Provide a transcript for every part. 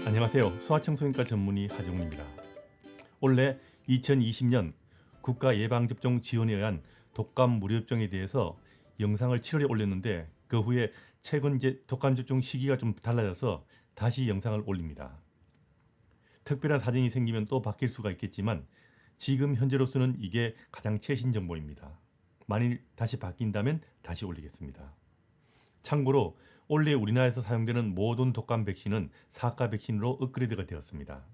안녕하세요. 소아청소년과 전문의 하정우입니다. 올해 2020년 국가예방접종 지원에 의한 독감 무료접종에 대해서 영상을 7월에 올렸는데 그 후에 최근 이제 독감접종 시기가 좀 달라져서 다시 영상을 올립니다. 특별한 사정이 생기면 또 바뀔 수가 있겠지만 지금 현재로서는 이게 가장 최신 정보입니다. 만일 다시 바뀐다면 다시 올리겠습니다. 참고로 올해 우리나라에서 사용되는 모든 독감 백신은 4가 백신으로 업그레이드가 되었습니다.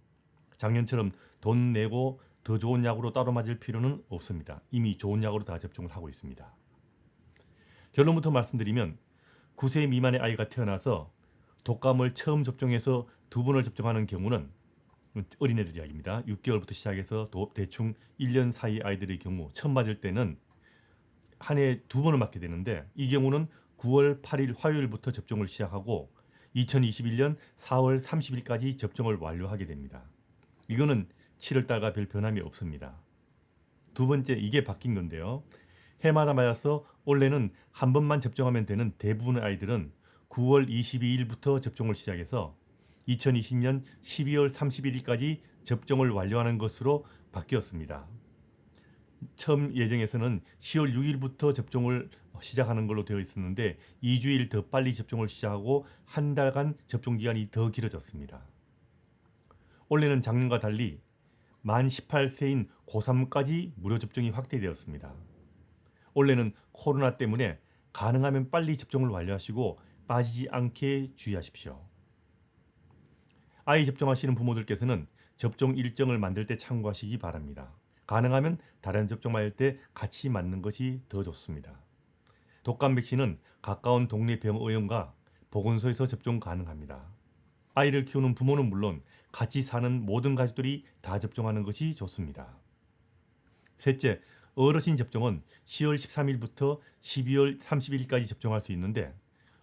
작년처럼 돈 내고 더 좋은 약으로 따로 맞을 필요는 없습니다. 이미 좋은 약으로 다 접종을 하고 있습니다. 결론부터 말씀드리면 9세 미만의 아이가 태어나서 독감을 처음 접종해서 2번을 접종하는 경우는 어린애들 이야기입니다. 6개월부터 시작해서 대충 1년 사이 아이들의 경우 처음 맞을 때는 한 해에 2번을 맞게 되는데 이 경우는 9월 8일 화요일부터 접종을 시작하고 2021년 4월 30일까지 접종을 완료하게 됩니다. 이거는 7월달과 별 변함이 없습니다. 두 번째, 이게 바뀐 건데요. 해마다 맞아서 원래는 한 번만 접종하면 되는 대부분의 아이들은 9월 22일부터 접종을 시작해서 2020년 12월 31일까지 접종을 완료하는 것으로 바뀌었습니다. 처음 예정에서는 10월 6일부터 접종을 시작하는 걸로 되어 있었는데 2주일 더 빨리 접종을 시작하고 한 달간 접종 기간이 더 길어졌습니다. 올해는 작년과 달리 만 18세인 고3까지 무료 접종이 확대되었습니다. 올해는 코로나 때문에 가능하면 빨리 접종을 완료하시고 빠지지 않게 주의하십시오. 아이 접종하시는 부모들께서는 접종 일정을 만들 때 참고하시기 바랍니다. 가능하면 다른 접종 맞을 때 같이 맞는 것이 더 좋습니다. 독감 백신은 가까운 동네 병의원과 보건소에서 접종 가능합니다. 아이를 키우는 부모는 물론 같이 사는 모든 가족들이 다 접종하는 것이 좋습니다. 셋째, 어르신 접종은 10월 13일부터 12월 31일까지 접종할 수 있는데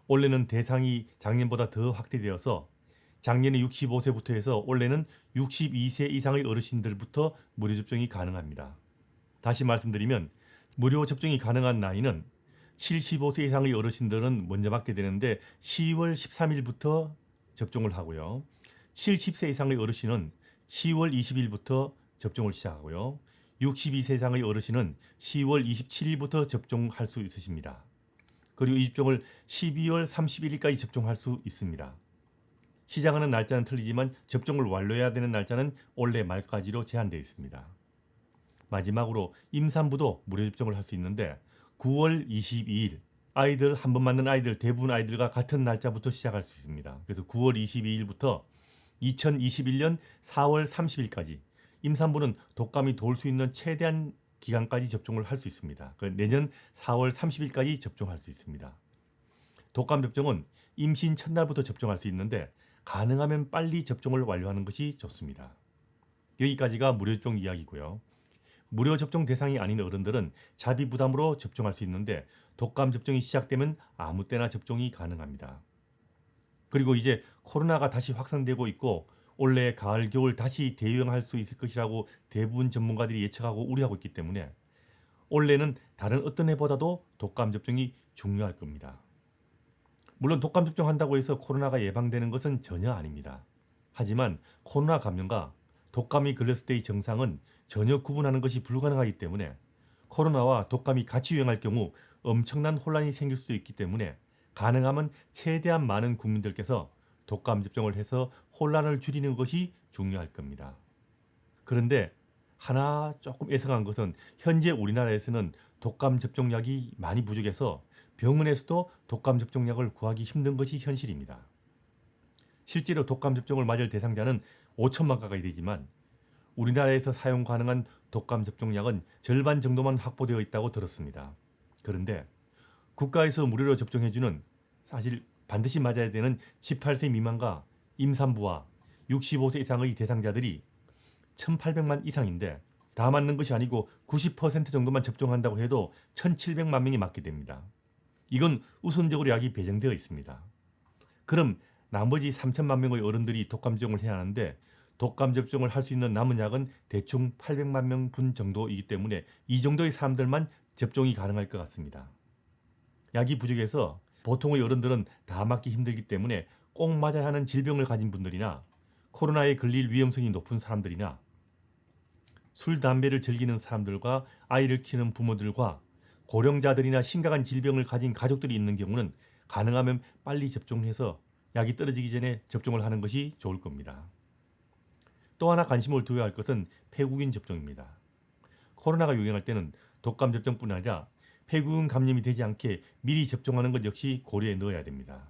올해는 대상이 작년보다 더 확대되어서 작년에 65세부터 해서 올해는 62세 이상의 어르신들부터 무료 접종이 가능합니다. 다시 말씀드리면 무료 접종이 가능한 나이는 75세 이상의 어르신들은 먼저 맞게 되는데 10월 13일부터 접종을 하고요. 70세 이상의 어르신은 10월 20일부터 접종을 시작하고요. 62세 이상의 어르신은 10월 27일부터 접종할 수 있으십니다. 그리고 이 접종을 12월 31일까지 접종할 수 있습니다. 시작하는 날짜는 틀리지만 접종을 완료해야 되는 날짜는 올해 말까지로 제한되어 있습니다. 마지막으로 임산부도 무료 접종을 할 수 있는데 9월 22일 아이들 한 번 맞는 아이들 대부분 아이들과 같은 날짜부터 시작할 수 있습니다. 그래서 9월 22일부터 2021년 4월 30일까지 임산부는 독감이 돌 수 있는 최대한 기간까지 접종을 할 수 있습니다. 내년 4월 30일까지 접종할 수 있습니다. 독감 접종은 임신 첫날부터 접종할 수 있는데 가능하면 빨리 접종을 완료하는 것이 좋습니다. 여기까지가 무료 접종 이야기고요. 무료 접종 대상이 아닌 어른들은 자비 부담으로 접종할 수 있는데 독감 접종이 시작되면 아무 때나 접종이 가능합니다. 그리고 이제 코로나가 다시 확산되고 있고 올해 가을 겨울 다시 대유행할 수 있을 것이라고 대부분 전문가들이 예측하고 우려하고 있기 때문에 올해는 다른 어떤 해보다도 독감 접종이 중요할 겁니다. 물론 독감 접종한다고 해서 코로나가 예방되는 것은 전혀 아닙니다. 하지만 코로나 감염과 독감이 걸렸을 때의 증상은 전혀 구분하는 것이 불가능하기 때문에 코로나와 독감이 같이 유행할 경우 엄청난 혼란이 생길 수도 있기 때문에 가능하면 최대한 많은 국민들께서 독감 접종을 해서 혼란을 줄이는 것이 중요할 겁니다. 그런데 하나 조금 애석한 것은 현재 우리나라에서는 독감 접종약이 많이 부족해서 병원에서도 독감 접종약을 구하기 힘든 것이 현실입니다. 실제로 독감 접종을 맞을 대상자는 5천만 가까이 되지만 우리나라에서 사용 가능한 독감 접종약은 절반 정도만 확보되어 있다고 들었습니다. 그런데 국가에서 무료로 접종해주는 사실 반드시 맞아야 되는 18세 미만과 임산부와 65세 이상의 대상자들이 1,800만 이상인데 다 맞는 것이 아니고 90% 정도만 접종한다고 해도 1,700만 명이 맞게 됩니다. 이건 우선적으로 약이 배정되어 있습니다. 그럼 나머지 3천만 명의 어른들이 독감 접종을 해야 하는데 독감 접종을 할 수 있는 남은 약은 대충 800만 명분 정도이기 때문에 이 정도의 사람들만 접종이 가능할 것 같습니다. 약이 부족해서 보통의 어른들은 다 맞기 힘들기 때문에 꼭 맞아야 하는 질병을 가진 분들이나 코로나에 걸릴 위험성이 높은 사람들이나 술, 담배를 즐기는 사람들과 아이를 키우는 부모들과 고령자들이나 심각한 질병을 가진 가족들이 있는 경우는 가능하면 빨리 접종해서 약이 떨어지기 전에 접종을 하는 것이 좋을 겁니다. 또 하나 관심을 두어야 할 것은 폐국인 접종입니다. 코로나가 유행할 때는 독감 접종뿐 아니라 폐국인 감염이 되지 않게 미리 접종하는 것 역시 고려에 넣어야 됩니다.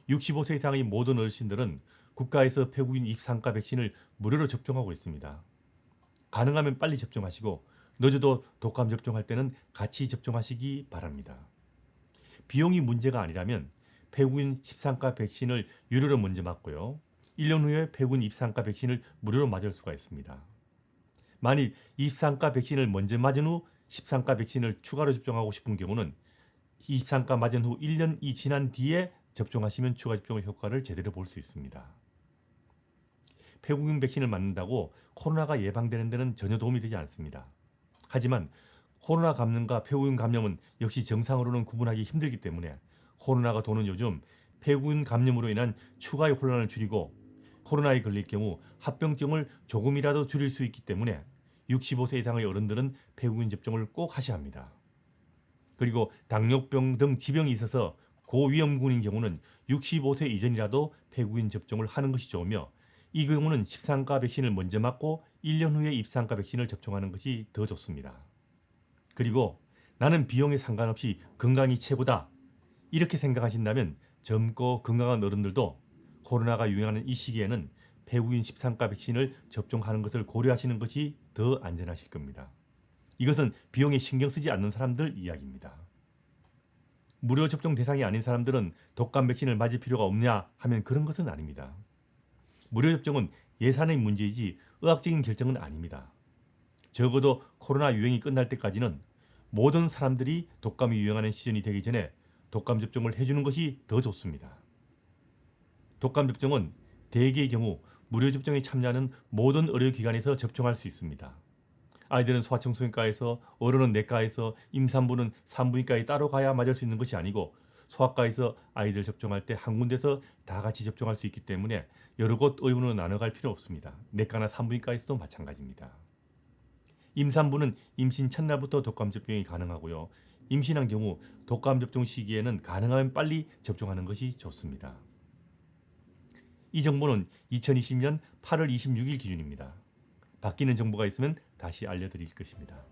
65세 이상의 모든 어르신들은 국가에서 폐국인 입상가 백신을 무료로 접종하고 있습니다. 가능하면 빨리 접종하시고 늦어도 독감 접종할 때는 같이 접종하시기 바랍니다. 비용이 문제가 아니라면 폐국인 입상가 백신을 유료로 먼저 맞고요. 1년 후에 폐국인 입상가 백신을 무료로 맞을 수가 있습니다. 만일 입상가 백신을 먼저 맞은 후 13가 백신을 추가로 접종하고 싶은 경우는 23가 맞은 후 1년이 지난 뒤에 접종하시면 추가 접종의 효과를 제대로 볼 수 있습니다. 폐국인 백신을 맞는다고 코로나가 예방되는 데는 전혀 도움이 되지 않습니다. 하지만 코로나 감염과 폐국인 감염은 역시 정상으로는 구분하기 힘들기 때문에 코로나가 도는 요즘 폐국인 감염으로 인한 추가의 혼란을 줄이고 코로나에 걸릴 경우 합병증을 조금이라도 줄일 수 있기 때문에 65세 이상의 어른들은 폐국인 접종을 꼭 하셔야 합니다. 그리고 당뇨병 등 지병이 있어서 고위험군인 경우는 65세 이전이라도 폐국인 접종을 하는 것이 좋으며 이 경우는 13가 백신을 먼저 맞고 1년 후에 입상가 백신을 접종하는 것이 더 좋습니다. 그리고 나는 비용에 상관없이 건강이 최고다. 이렇게 생각하신다면 젊고 건강한 어른들도 코로나가 유행하는 이 시기에는 폐국인 13가 백신을 접종하는 것을 고려하시는 것이 더 안전하실 겁니다. 이것은 비용에 신경 쓰지 않는 사람들 이야기입니다. 무료 접종 대상이 아닌 사람들은 독감 백신을 맞을 필요가 없냐 하면 그런 것은 아닙니다. 무료 접종은 예산의 문제이지 의학적인 결정은 아닙니다. 적어도 코로나 유행이 끝날 때까지는 모든 사람들이 독감이 유행하는 시즌이 되기 전에 독감 접종을 해주는 것이 더 좋습니다. 독감 접종은 대개의 경우 무료 접종에 참여하는 모든 의료기관에서 접종할 수 있습니다. 아이들은 소아청소년과에서, 어른은 내과에서, 임산부는 산부인과에 따로 가야 맞을 수 있는 것이 아니고 소아과에서 아이들 접종할 때 한 군데서 다 같이 접종할 수 있기 때문에 여러 곳 의원으로 나눠갈 필요 없습니다. 내과나 산부인과에서도 마찬가지입니다. 임산부는 임신 첫날부터 독감 접종이 가능하고요. 임신한 경우 독감 접종 시기에는 가능하면 빨리 접종하는 것이 좋습니다. 이 정보는 2020년 8월 26일 기준입니다. 바뀌는 정보가 있으면 다시 알려드릴 것입니다.